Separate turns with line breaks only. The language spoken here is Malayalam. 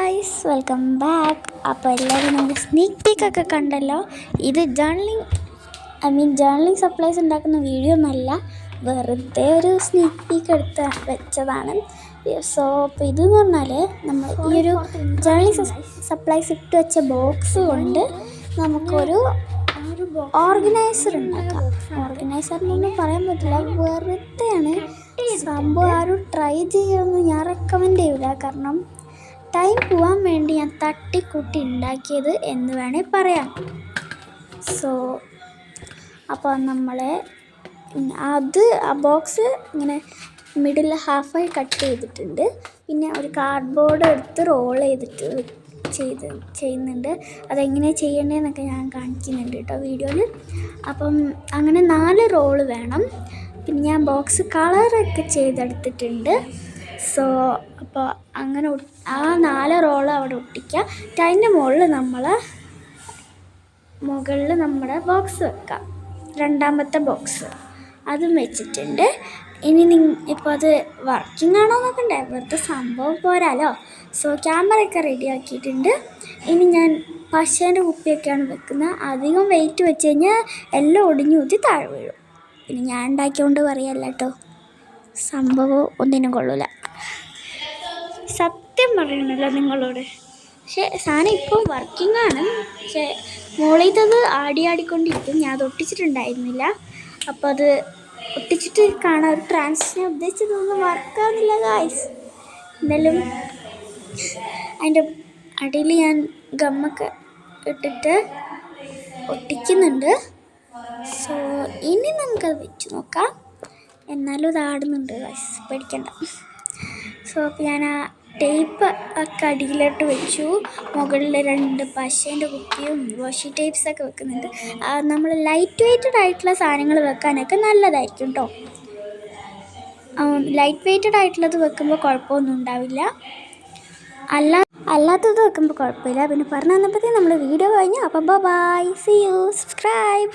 Guys, welcome back. അപ്പോൾ എല്ലാവരും നമുക്ക് സ്നീക്ക് പീക്കൊക്കെ കണ്ടല്ലോ. ഇത് ജേർണലിംഗ് സപ്ലൈസ് ഉണ്ടാക്കുന്ന വീഡിയോ ഒന്നുമല്ല, വെറുതെ ഒരു സ്നീക്ക് പീക്ക് എടുത്ത് വെച്ചതാണ്. സോ അപ്പോൾ ഇതെന്ന് പറഞ്ഞാൽ നമ്മൾ ഈ ഒരു ജേർണലിംഗ് സപ്ലൈസ് ഇട്ട് വെച്ച ബോക്സ് കൊണ്ട് നമുക്കൊരു ഓർഗനൈസർ ഉണ്ടാക്കാം. ഓർഗനൈസറിനൊന്നും പറയാൻ പറ്റില്ല, വെറുതെയാണ് സംഭവം. ആരും ട്രൈ ചെയ്യുമെന്ന് ഞാൻ റെക്കമെൻഡ് ചെയ്യില്ല, കാരണം ടൈം പോകാൻ വേണ്ടി ഞാൻ തട്ടിക്കൂട്ടി ഉണ്ടാക്കിയത് എന്ന് വേണേൽ പറയാം. സോ അപ്പോൾ നമ്മളെ ആ ബോക്സ് ഇങ്ങനെ മിഡിൽ ഹാഫായി കട്ട് ചെയ്തിട്ടുണ്ട്. പിന്നെ ഒരു കാർഡ്ബോർഡ് എടുത്ത് റോൾ ചെയ്തിട്ട് ചെയ്യുന്നുണ്ട്. അതെങ്ങനെ ചെയ്യണ്ടേന്നൊക്കെ ഞാൻ കാണിക്കുന്നുണ്ട് കേട്ടോ വീഡിയോയിൽ. അപ്പം അങ്ങനെ 4 റോള് വേണം. പിന്നെ ഞാൻ ബോക്സ് കളറൊക്കെ ചെയ്തെടുത്തിട്ടുണ്ട്. സോ അപ്പോൾ അങ്ങനെ ആ 4 റോള് അവിടെ ഒട്ടിക്കുക. അതിൻ്റെ മുകളിൽ നമ്മുടെ ബോക്സ് വെക്കാം, രണ്ടാമത്തെ ബോക്സ് അതും വെച്ചിട്ടുണ്ട്. ഇനി ഇപ്പോൾ അത് വർക്കിംഗ് ആണോ നോക്കണ്ടേ, വെറുതെ സംഭവം പോരാലോ. സോ ക്യാമറയൊക്കെ റെഡി ആക്കിയിട്ടുണ്ട്. ഇനി ഞാൻ പശേൻ്റെ കുപ്പിയൊക്കെയാണ് വെക്കുന്നത്. അധികം വെയിറ്റ് വെച്ച് കഴിഞ്ഞാൽ എല്ലാം ഒടിഞ്ഞു ഊതി താഴെ വീഴും. പിന്നെ ഞാൻ ഉണ്ടാക്കിയോണ്ട് പറയല്ല കേട്ടോ, സംഭവം ഒന്നിനും കൊള്ളൂല, സത്യം പറയണല്ലോ നിങ്ങളോട്. പക്ഷേ സാധനം ഇപ്പോൾ വർക്കിംഗ് ആണ്. പക്ഷേ മോളിത്തത് ആടിക്കൊണ്ടിരിക്കും. ഞാൻ അത് ഒട്ടിച്ചിട്ടുണ്ടായിരുന്നില്ല. അപ്പോൾ അത് ഒട്ടിച്ചിട്ട് കാണാൻ ഒരു ട്രാൻസിഷൻ ഉദ്ദേശിച്ചതൊന്നും വർക്കാവുന്നില്ല ഗായ്സ്. എന്തായാലും അതിൻ്റെ അടിയിൽ ഞാൻ ഗമ്മൊക്കെ ഇട്ടിട്ട് ഒട്ടിക്കുന്നുണ്ട്. സോ ഇനി നമുക്കത് വെച്ച് നോക്കാം. എന്നാലും ഇത് ആടുന്നുണ്ട് ഗായ്സ്, പേടിക്കണ്ട. സോ അപ്പോൾ ഞാൻ ആ ടേപ്പ് ഒക്കെ അടിയിലോട്ട് വെച്ചു. മുകളിൽ 2 പശേൻ്റെ കുപ്പിയും വാഷി ടേപ്സൊക്കെ വെക്കുന്നുണ്ട്. നമ്മൾ ലൈറ്റ് വെയ്റ്റഡ് ആയിട്ടുള്ള സാധനങ്ങൾ വെക്കാനൊക്കെ നല്ലതായിരിക്കും കേട്ടോ. ലൈറ്റ് വെയ്റ്റഡ് ആയിട്ടുള്ളത് വെക്കുമ്പോൾ കുഴപ്പമൊന്നും ഉണ്ടാവില്ല, അല്ലാത്തത് വെക്കുമ്പോൾ കുഴപ്പമില്ല. പിന്നെ പറഞ്ഞു തന്നപ്പോഴത്തേക്കും നമ്മൾ വീഡിയോ കഴിഞ്ഞു. അപ്പോൾ ബൈ, സീ യു, സബ്സ്ക്രൈബ്.